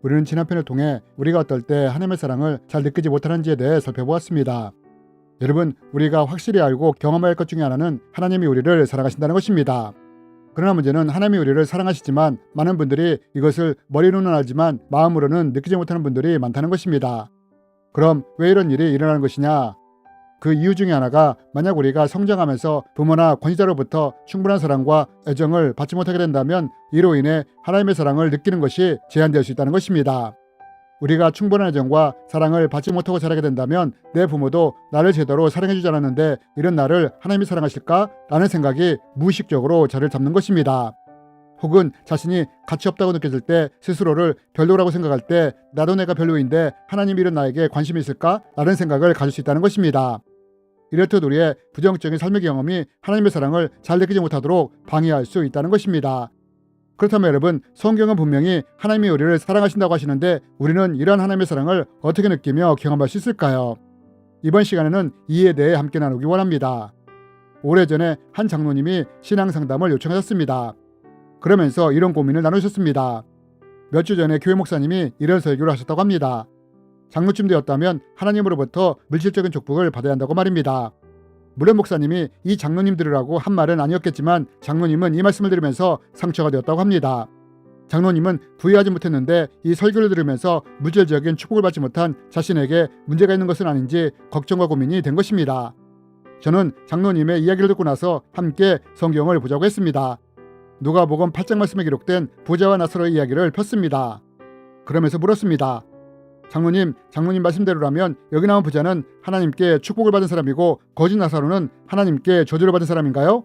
우리는 지난 편을 통해 우리가 어떨 때 하나님의 사랑을 잘 느끼지 못하는지에 대해 살펴보았습니다. 여러분, 우리가 확실히 알고 경험해야 할 것 중에 하나는 하나님이 우리를 사랑하신다는 것입니다. 그러나 문제는 하나님이 우리를 사랑하시지만 많은 분들이 이것을 머리로는 알지만 마음으로는 느끼지 못하는 분들이 많다는 것입니다. 그럼 왜 이런 일이 일어나는 것이냐? 그 이유 중에 하나가 만약 우리가 성장하면서 부모나 권위자로부터 충분한 사랑과 애정을 받지 못하게 된다면 이로 인해 하나님의 사랑을 느끼는 것이 제한될 수 있다는 것입니다. 우리가 충분한 애정과 사랑을 받지 못하고 자라게 된다면 내 부모도 나를 제대로 사랑해주지 않았는데 이런 나를 하나님이 사랑하실까? 라는 생각이 무의식적으로 자리를 잡는 것입니다. 혹은 자신이 가치 없다고 느껴질 때 스스로를 별로라고 생각할 때 나도 내가 별로인데 하나님이 이런 나에게 관심이 있을까? 라는 생각을 가질 수 있다는 것입니다. 이렇듯 우리의 부정적인 삶의 경험이 하나님의 사랑을 잘 느끼지 못하도록 방해할 수 있다는 것입니다. 그렇다면 여러분, 성경은 분명히 하나님이 우리를 사랑하신다고 하시는데 우리는 이러한 하나님의 사랑을 어떻게 느끼며 경험할 수 있을까요? 이번 시간에는 이에 대해 함께 나누기 원합니다. 오래전에 한 장로님이 신앙상담을 요청하셨습니다. 그러면서 이런 고민을 나누셨습니다. 몇 주 전에 교회 목사님이 이런 설교를 하셨다고 합니다. 장로쯤 되었다면 하나님으로부터 물질적인 축복을 받아야 한다고 말입니다. 물론 목사님이 이 장로님 들으라고 한 말은 아니었겠지만 장로님은 이 말씀을 들으면서 상처가 되었다고 합니다. 장로님은 부유하지 못했는데 이 설교를 들으면서 물질적인 축복을 받지 못한 자신에게 문제가 있는 것은 아닌지 걱정과 고민이 된 것입니다. 저는 장로님의 이야기를 듣고 나서 함께 성경을 보자고 했습니다. 누가복음 8장 말씀에 기록된 부자와 나사로의 이야기를 폈습니다. 그러면서 물었습니다. 장로님 말씀대로라면 여기 나온 부자는 하나님께 축복을 받은 사람이고 거짓 나사로는 하나님께 저주를 받은 사람인가요?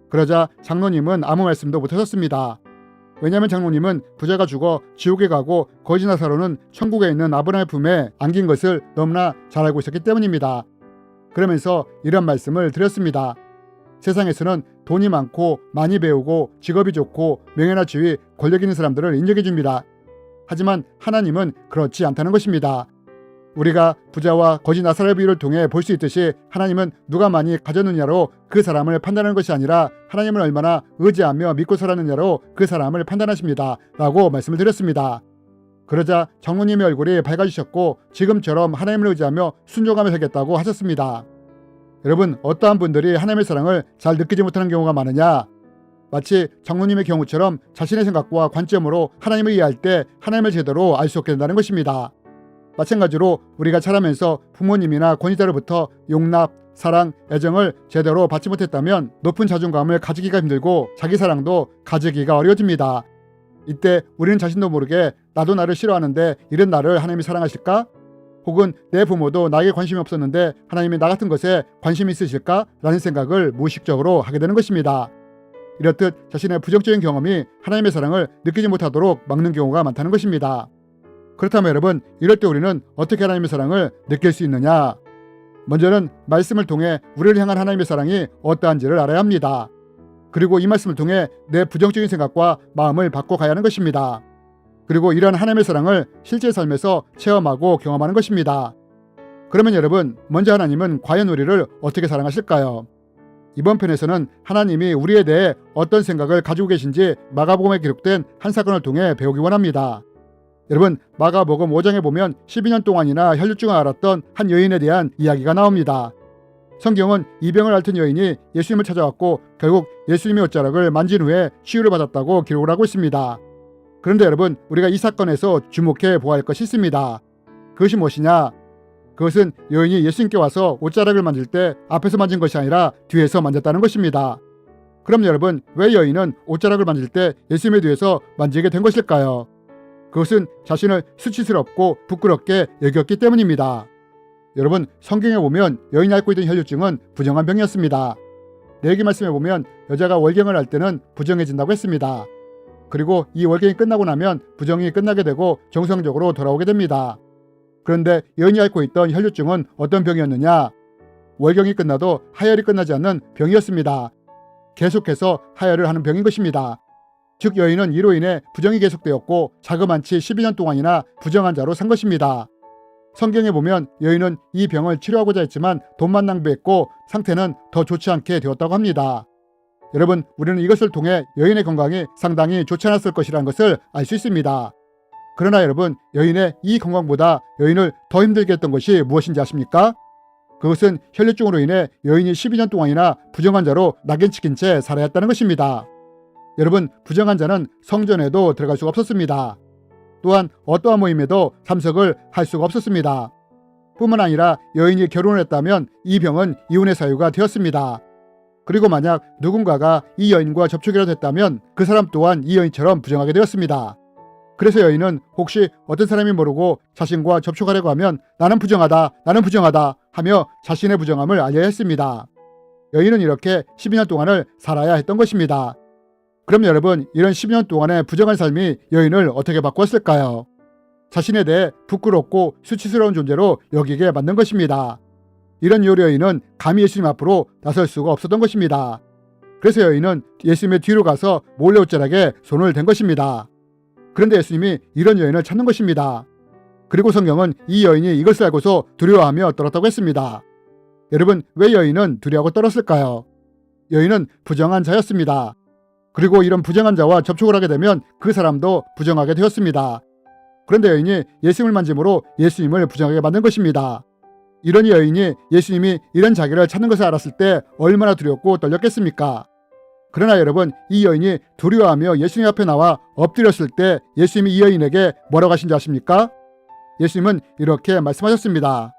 그러자 장로님은 아무 말씀도 못하셨습니다. 왜냐하면 장로님은 부자가 죽어 지옥에 가고 거짓 나사로는 천국에 있는 아브라함의 품에 안긴 것을 너무나 잘 알고 있었기 때문입니다. 그러면서 이런 말씀을 드렸습니다. 세상에서는 돈이 많고 많이 배우고 직업이 좋고 명예나 지위, 권력 있는 사람들을 인정해 줍니다. 하지만 하나님은 그렇지 않다는 것입니다. 우리가 부자와 거짓 나사로의 비유를 통해 볼 수 있듯이 하나님은 누가 많이 가졌느냐로 그 사람을 판단하는 것이 아니라 하나님을 얼마나 의지하며 믿고 살았느냐로 그 사람을 판단하십니다. 라고 말씀을 드렸습니다. 그러자 장로님의 얼굴이 밝아지셨고 지금처럼 하나님을 의지하며 순종하며 살겠다고 하셨습니다. 여러분, 어떠한 분들이 하나님의 사랑을 잘 느끼지 못하는 경우가 많으냐? 마치 장로님의 경우처럼 자신의 생각과 관점으로 하나님을 이해할 때 하나님을 제대로 알 수 없게 된다는 것입니다. 마찬가지로 우리가 자라면서 부모님이나 권위자로부터 용납, 사랑, 애정을 제대로 받지 못했다면 높은 자존감을 가지기가 힘들고 자기 사랑도 가지기가 어려워집니다. 이때 우리는 자신도 모르게 나도 나를 싫어하는데 이런 나를 하나님이 사랑하실까? 혹은 내 부모도 나에게 관심이 없었는데 하나님이 나 같은 것에 관심이 있으실까? 라는 생각을 무의식적으로 하게 되는 것입니다. 이렇듯 자신의 부정적인 경험이 하나님의 사랑을 느끼지 못하도록 막는 경우가 많다는 것입니다. 그렇다면 여러분, 이럴 때 우리는 어떻게 하나님의 사랑을 느낄 수 있느냐? 먼저는 말씀을 통해 우리를 향한 하나님의 사랑이 어떠한지를 알아야 합니다. 그리고 이 말씀을 통해 내 부정적인 생각과 마음을 바꿔가야 하는 것입니다. 그리고 이러한 하나님의 사랑을 실제 삶에서 체험하고 경험하는 것입니다. 그러면 여러분, 먼저 하나님은 과연 우리를 어떻게 사랑하실까요? 이번 편에서는 하나님이 우리에 대해 어떤 생각을 가지고 계신지 마가복음에 기록된 한 사건을 통해 배우기 원합니다. 여러분, 마가복음 5장에 보면 12년 동안이나 혈루증을 앓았던 한 여인에 대한 이야기가 나옵니다. 성경은 이 병을 앓던 여인이 예수님을 찾아왔고 결국 예수님의 옷자락을 만진 후에 치유를 받았다고 기록을 하고 있습니다. 그런데 여러분, 우리가 이 사건에서 주목해 보아야 할 것이 있습니다. 그것이 무엇이냐? 그것은 여인이 예수님께 와서 옷자락을 만질 때 앞에서 만진 것이 아니라 뒤에서 만졌다는 것입니다. 그럼 여러분, 왜 여인은 옷자락을 만질 때 예수님의 뒤에서 만지게 된 것일까요? 그것은 자신을 수치스럽고 부끄럽게 여겼기 때문입니다. 여러분, 성경에 보면 여인이 앓고 있던 혈루증은 부정한 병이었습니다. 레위기 말씀에 보면 여자가 월경을 할 때는 부정해진다고 했습니다. 그리고 이 월경이 끝나고 나면 부정이 끝나게 되고 정상적으로 돌아오게 됩니다. 그런데 여인이 앓고 있던 혈루증은 어떤 병이었느냐? 월경이 끝나도 하혈이 끝나지 않는 병이었습니다. 계속해서 하혈을 하는 병인 것입니다. 즉 여인은 이로 인해 부정이 계속되었고 자그만치 12년 동안이나 부정한 자로 산 것입니다. 성경에 보면 여인은 이 병을 치료하고자 했지만 돈만 낭비했고 상태는 더 좋지 않게 되었다고 합니다. 여러분, 우리는 이것을 통해 여인의 건강이 상당히 좋지 않았을 것이라는 것을 알 수 있습니다. 그러나 여러분, 여인의 이 건강보다 여인을 더 힘들게 했던 것이 무엇인지 아십니까? 그것은 혈류증으로 인해 여인이 12년 동안이나 부정환자로 낙인 찍힌 채 살아야 했다는 것입니다. 여러분, 부정환자는 성전에도 들어갈 수가 없었습니다. 또한 어떠한 모임에도 참석을 할 수가 없었습니다. 뿐만 아니라 여인이 결혼을 했다면 이 병은 이혼의 사유가 되었습니다. 그리고 만약 누군가가 이 여인과 접촉이라도 했다면 그 사람 또한 이 여인처럼 부정하게 되었습니다. 그래서 여인은 혹시 어떤 사람이 모르고 자신과 접촉하려고 하면 나는 부정하다 하며 자신의 부정함을 알려야 했습니다. 여인은 이렇게 12년 동안을 살아야 했던 것입니다. 그럼 여러분, 이런 12년 동안의 부정한 삶이 여인을 어떻게 바꾸었을까요? 자신에 대해 부끄럽고 수치스러운 존재로 여기게 만든 것입니다. 이런 이유로 여인은 감히 예수님 앞으로 나설 수가 없었던 것입니다. 그래서 여인은 예수님의 뒤로 가서 몰래 옷자락에 손을 댄 것입니다. 그런데 예수님이 이런 여인을 찾는 것입니다. 그리고 성경은 이 여인이 이것을 알고서 두려워하며 떨었다고 했습니다. 여러분, 왜 여인은 두려워하고 떨었을까요? 여인은 부정한 자였습니다. 그리고 이런 부정한 자와 접촉을 하게 되면 그 사람도 부정하게 되었습니다. 그런데 여인이 예수님을 만짐으로 예수님을 부정하게 만든 것입니다. 이런 여인이 예수님이 이런 자기를 찾는 것을 알았을 때 얼마나 두렵고 떨렸겠습니까? 그러나 여러분, 이 여인이 두려워하며 예수님 앞에 나와 엎드렸을 때 예수님이 이 여인에게 뭐라고 하신지 아십니까? 예수님은 이렇게 말씀하셨습니다.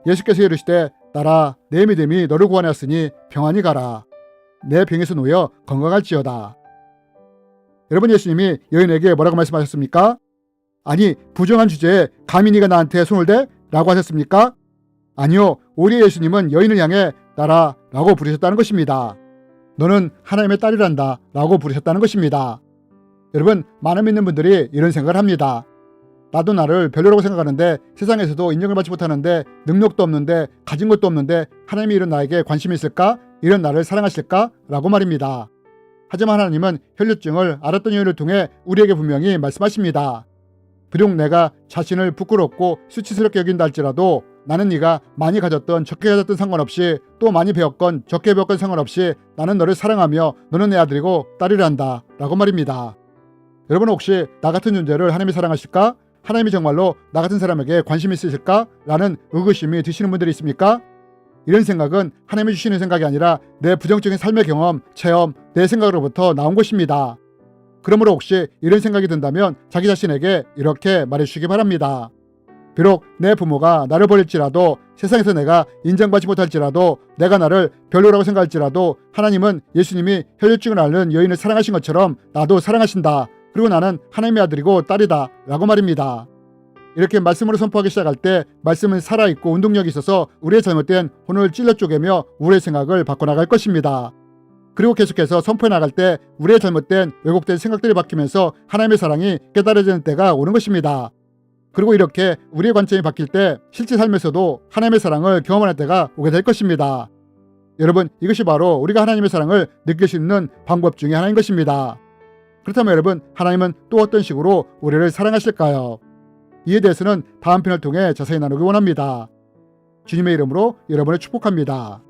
예수께서 이르시되 딸아, 내 믿음이 너를 구원하였으니 평안히 가라. 내 병에서 놓여 건강할지어다. 여러분, 예수님이 여인에게 뭐라고 말씀하셨습니까? 아니, 부정한 주제에 감히 네가 나한테 손을 대? 라고 하셨습니까? 아니요, 오히려 예수님은 여인을 향해 딸아 라고 부르셨다는 것입니다. 너는 하나님의 딸이란다 라고 부르셨다는 것입니다. 여러분, 많은 믿는 분들이 이런 생각을 합니다. 나도 나를 별로라고 생각하는데, 세상에서도 인정을 받지 못하는데, 능력도 없는데, 가진 것도 없는데 하나님이 이런 나에게 관심이 있을까? 이런 나를 사랑하실까? 라고 말입니다. 하지만 하나님은 혈류증을 앓았던 여인을 통해 우리에게 분명히 말씀하십니다. 비록 내가 자신을 부끄럽고 수치스럽게 여긴다 할지라도 나는 네가 많이 가졌던 적게 가졌던 상관없이, 또 많이 배웠건 적게 배웠건 상관없이 나는 너를 사랑하며 너는 내 아들이고 딸이란다 라고 말입니다. 여러분, 혹시 나 같은 존재를 하나님이 사랑하실까? 하나님이 정말로 나 같은 사람에게 관심이 있으실까? 라는 의구심이 드시는 분들이 있습니까? 이런 생각은 하나님이 주시는 생각이 아니라 내 부정적인 삶의 경험, 체험, 내 생각으로부터 나온 것입니다. 그러므로 혹시 이런 생각이 든다면 자기 자신에게 이렇게 말해주시기 바랍니다. 비록 내 부모가 나를 버릴지라도, 세상에서 내가 인정받지 못할지라도, 내가 나를 별로라고 생각할지라도 하나님은 예수님이 혈류증을 앓는 여인을 사랑하신 것처럼 나도 사랑하신다. 그리고 나는 하나님의 아들이고 딸이다 라고 말입니다. 이렇게 말씀으로 선포하기 시작할 때 말씀은 살아있고 운동력이 있어서 우리의 잘못된 혼을 찔러 쪼개며 우리의 생각을 바꿔나갈 것입니다. 그리고 계속해서 선포해 나갈 때 우리의 잘못된 왜곡된 생각들이 바뀌면서 하나님의 사랑이 깨달아지는 때가 오는 것입니다. 그리고 이렇게 우리의 관점이 바뀔 때 실제 삶에서도 하나님의 사랑을 경험하는 때가 오게 될 것입니다. 여러분, 이것이 바로 우리가 하나님의 사랑을 느낄 수 있는 방법 중에 하나인 것입니다. 그렇다면 여러분, 하나님은 또 어떤 식으로 우리를 사랑하실까요? 이에 대해서는 다음 편을 통해 자세히 나누기 원합니다. 주님의 이름으로 여러분을 축복합니다.